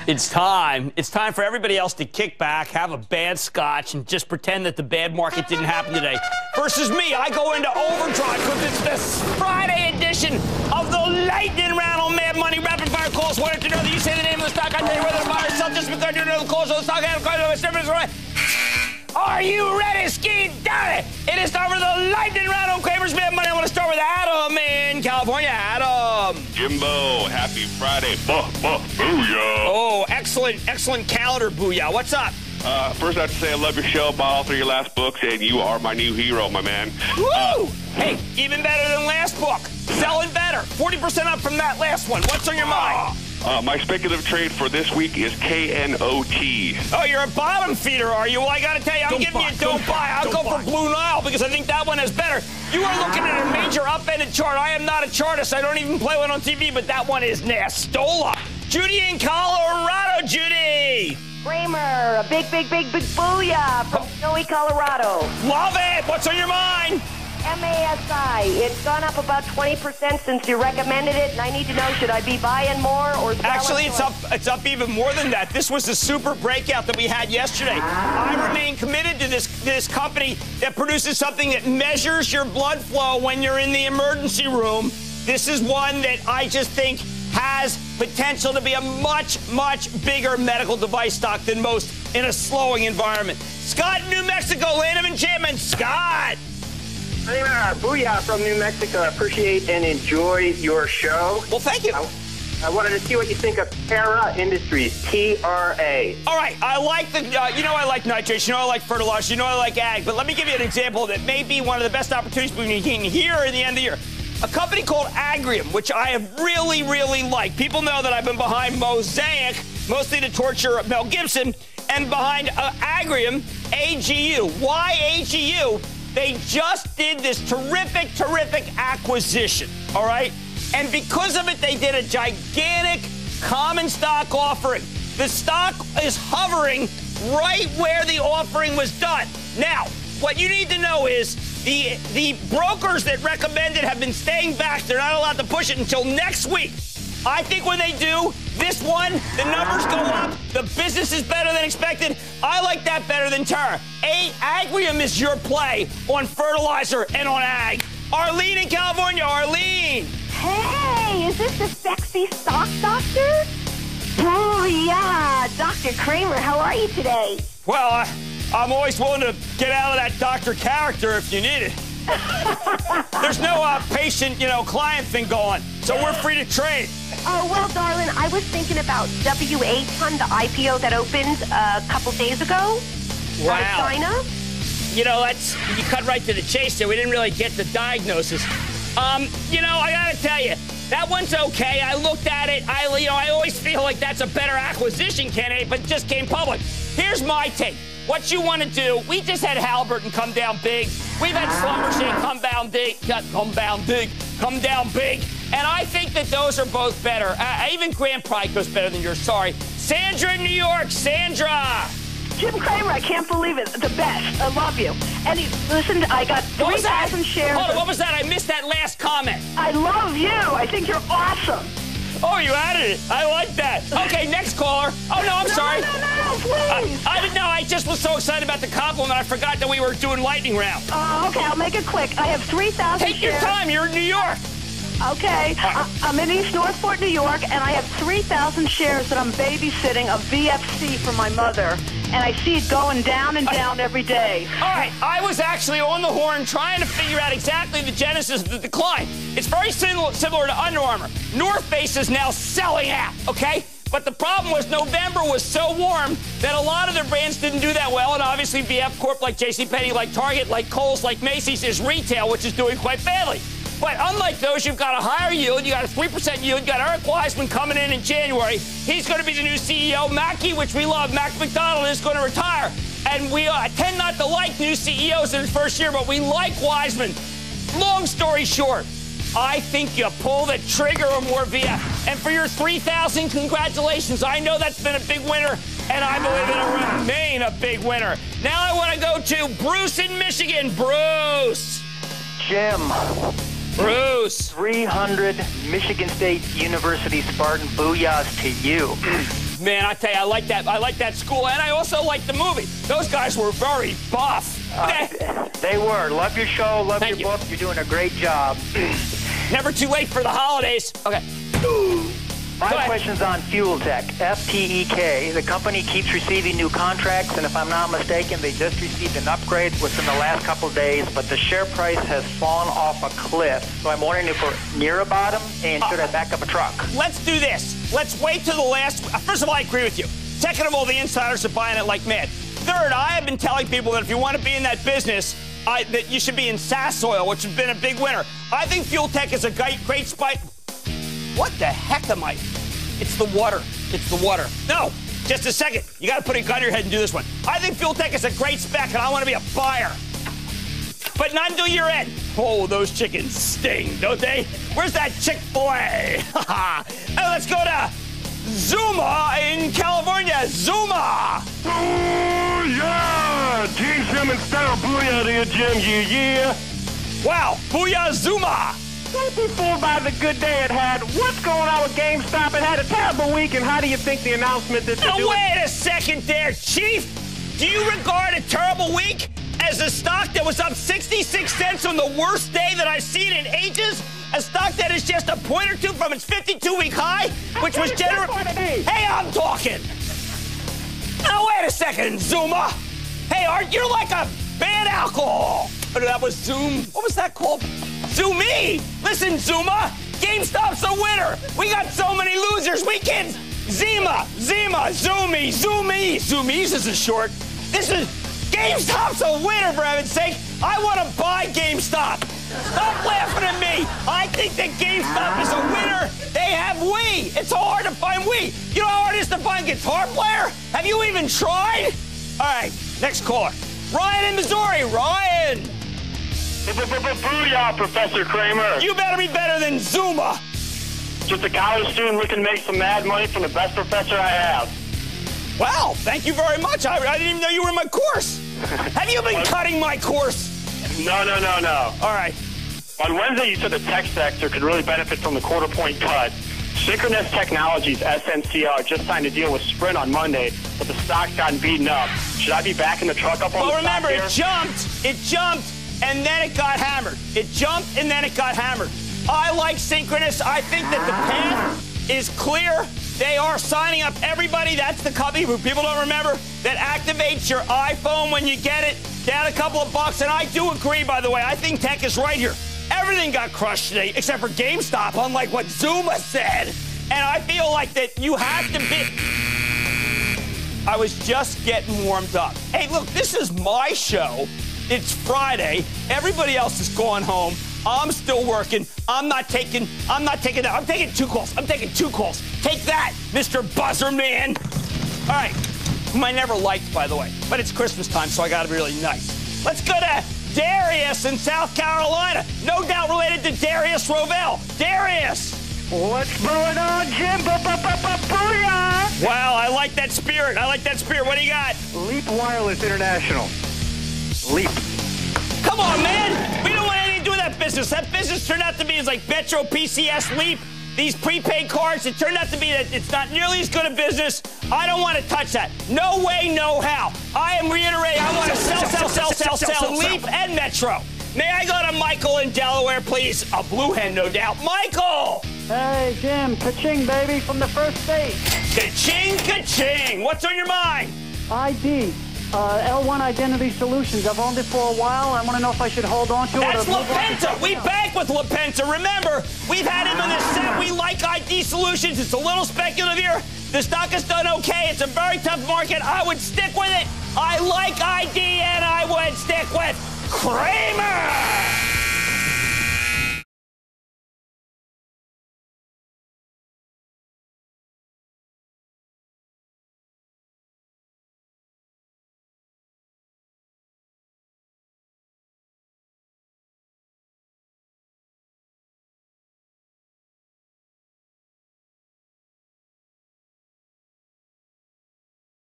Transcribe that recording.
It's time. It's time for everybody else to kick back, have a bad scotch, and just pretend that the bad market didn't happen today. Versus me, I go into overdrive because it's the Friday edition of the lightning round on Mad Money. Rapid fire calls. Wanted to know that you say the name of the stock. I tell you whether to buy or sell just because I do know the calls of the stock. I have a Are you ready, Ski Daddy? It is time for the lightning round on Cramer's Mad Money. I want to start with Adam in California. Adam. Jimbo, happy Friday. Booyah. Oh, excellent calendar booyah. What's up? First, I have to say I love your show, bought all 3 of your last books, and you are my new hero, my man. Woo! Hey, even better than last book. Selling better. 40% up from that last one. What's on your mind? My speculative trade for this week is KNOT. Oh, you're a bottom feeder, are you? Well, I got to tell you, I'm giving you don't buy. I'll go for Blue Nile because I think that one is better. You are looking at a major upended chart. I am not a chartist. I don't even play one on TV, but that one is Nastola. Judy in Colorado. Judy. Cramer, a big booyah from snowy Colorado. Love it. What's on your mind? MASI, it's gone up about 20% since you recommended it, and I need to know, should I be buying more or selling? Actually, it's up even more than that. This was the super breakout that we had yesterday. I remain committed to this company that produces something that measures your blood flow when you're in the emergency room. This is one that I just think has potential to be a much bigger medical device stock than most in a slowing environment. Scott, New Mexico, land of enchantment. Scott. Cramer, booyah from New Mexico. I appreciate and enjoy your show. Well, thank you. I wanted to see what you think of Terra Industries, T-R-A. All right, I like the, I like nitrates, I like fertilizer, I like ag, but let me give you an example that may be one of the best opportunities between here and the end of the year. A company called Agrium, which I have really liked. People know that I've been behind Mosaic, mostly to torture Mel Gibson, and behind Agrium, AGU. Why AGU? They just did this terrific acquisition, all right? And because of it, they did a gigantic common stock offering. The stock is hovering right where the offering was done. Now, what you need to know is the brokers that recommend it have been staying back. They're not allowed to push it until next week. I think when they do, this one, the numbers go up, the business is better than expected. I like that better than Terra. Agrium is your play on fertilizer and on ag. Arlene in California. Arlene. Hey, is this the sexy stock doctor? Booyah, Dr. Cramer, how are you today? Well, I'm always willing to get out of that doctor character if you need it. There's no patient, client thing going, so we're free to trade. Oh, well, darling, I was thinking about W8 the IPO that opened a couple days ago. Wow. China. You cut right to the chase there. We didn't really get the diagnosis. I gotta tell you, that one's okay. I looked at it. I always feel like that's a better acquisition candidate, but it just came public. Here's my take. What you want to do, we just had Halliburton come down big. We've had Schlumberger come down big. And I think that those are both better. Even Grant probably goes better than yours. Sorry. Sandra in New York. Sandra. Jim Cramer, I can't believe it. The best. I love you. And listen, I got 3,000 shares. Hold on, what was that? I missed that last comment. I love you. I think you're awesome. Oh, you added it. I like that. Okay, next caller. Oh, no, I'm sorry. No, please. I didn't know. I just was so excited about the compliment, I forgot that we were doing lightning round. Okay, I'll make it quick. I have 3,000 shares. Take your time. You're in New York. Okay, I'm in East Northport, New York, and I have 3,000 shares that I'm babysitting a VFC for my mother, and I see it going down and down every day. All right, I was actually on the horn trying to figure out exactly the genesis of the decline. It's very similar to Under Armour. North Face is now selling out, okay? But the problem was November was so warm that a lot of their brands didn't do that well, and obviously VF Corp, like JCPenney, like Target, like Kohl's, like Macy's, is retail, which is doing quite badly. But unlike those, you've got a higher yield. You got a 3% yield. You got Eric Wiseman coming in January. He's going to be the new CEO. Mackey, which we love, Mac McDonald, is going to retire. And we tend not to like new CEOs in his first year, but we like Wiseman. Long story short, I think you pull the trigger on more VF. And for your 3,000, congratulations. I know that's been a big winner, and I believe it'll remain a big winner. Now I want to go to Bruce in Michigan. Bruce. Jim. Bruce. 300 Michigan State University Spartan booyahs to you. Man, I tell you, I like that school, and I also like the movie. Those guys were very buff. They were. Love your show. Love Thank your book. You're doing a great job. Never too late for the holidays. Okay. My question's on Fuel Tech, FTEK. The company keeps receiving new contracts, and if I'm not mistaken, they just received an upgrade within the last couple of days, but the share price has fallen off a cliff. So I'm wondering if we're near a bottom, and should I back up a truck? Let's do this. Let's wait till the last. First of all, I agree with you. Second of all, the insiders are buying it like mad. Third, I have been telling people that if you want to be in that business, that you should be in Sassoil, which has been a big winner. I think Fuel Tech is a great spike. What the heck am I? It's the water. It's the water. No, just a second. You got to put a gun to your head and do this one. I think Fuel Tech is a great spec, and I want to be a buyer. But not until year end. Oh, those chickens sting, don't they? Where's that Chick-fil-A? Let's go to Zuma in California. Zuma! Oh, yeah! Gene Simmons style booyah to your gym, yeah. Wow, booyah Zuma! Don't be fooled by the good day it had. What's going on with GameStop? It had a terrible week, and how do you think the announcement that they're doing... Wait a second there, Chief! Do you regard a terrible week as a stock that was up 66 cents on the worst day that I've seen in ages? A stock that is just a point or two from its 52-week high, which was generally... Hey, I'm talking! Now, wait a second, Zuma! Hey, Art, you're like a bad alcohol! Oh, that was Zoom. What was that called? Zoomy! Listen, Zuma, GameStop's a winner. We got so many losers, we can't... Zima, Zoomy. Zoomies is a short. This is... GameStop's a winner, for heaven's sake. I want to buy GameStop. Stop laughing at me. I think that GameStop is a winner. They have Wii. It's so hard to find Wii. You know how hard it is to find Guitar Player? Have you even tried? All right, next caller. Ryan in Missouri. Ryan. Booyah, Professor Cramer. You better be better than Zuma. Just a college student looking to make some mad money from the best professor I have. Wow, thank you very much. I didn't even know you were in my course. Have you been cutting my course? No. All right. On Wednesday, you said the tech sector could really benefit from the quarter-point cut. Synchronous Technologies, SNCR, just signed a deal with Sprint on Monday, but the stock's gotten beaten up. Should I be backing the truck up on the stock remember, here? it jumped, and then it got hammered. It jumped, and then it got hammered. I like Synchronous. I think that the path is clear. They are signing up everybody. That's the company who people don't remember that activates your iPhone when you get it. Down a couple of bucks. And I do agree, by the way. I think tech is right here. Everything got crushed today except for GameStop, unlike what Zuma said. And I feel like that you have to be... I was just getting warmed up. Hey, look, this is my show. It's Friday. Everybody else is going home. I'm still working. I'm taking two calls. Take that, Mr. Buzzer Man. All right, whom I never liked, by the way. But it's Christmas time, so I got to be really nice. Let's go to Darius in South Carolina. No doubt related to Darius Rovell. Darius. What's going on, Jim? Booyah! Wow, I like that spirit. What do you got? Leap Wireless International. Leap. Come on, man. We don't want anything to do with that business. That business turned out to be like Metro, PCS, Leap. These prepaid cards, it turned out to be that it's not nearly as good a business. I don't want to touch that. No way, no how. I am reiterating, I want to sell Leap and Metro. May I go to Michael in Delaware, please? A blue hen, no doubt. Michael! Hey, Jim, ka-ching, baby, from the first state. Ka-ching, ka-ching. What's on your mind? ID, L1 Identity Solutions. I've owned it for a while. I want to know if I should hold on to it. That's LaPenta. We bank with LaPenta. Remember, we've had him on this set. We like ID Solutions. It's a little speculative here. The stock has done okay. It's a very tough market. I would stick with it. I like ID, and I would stick with Cramer.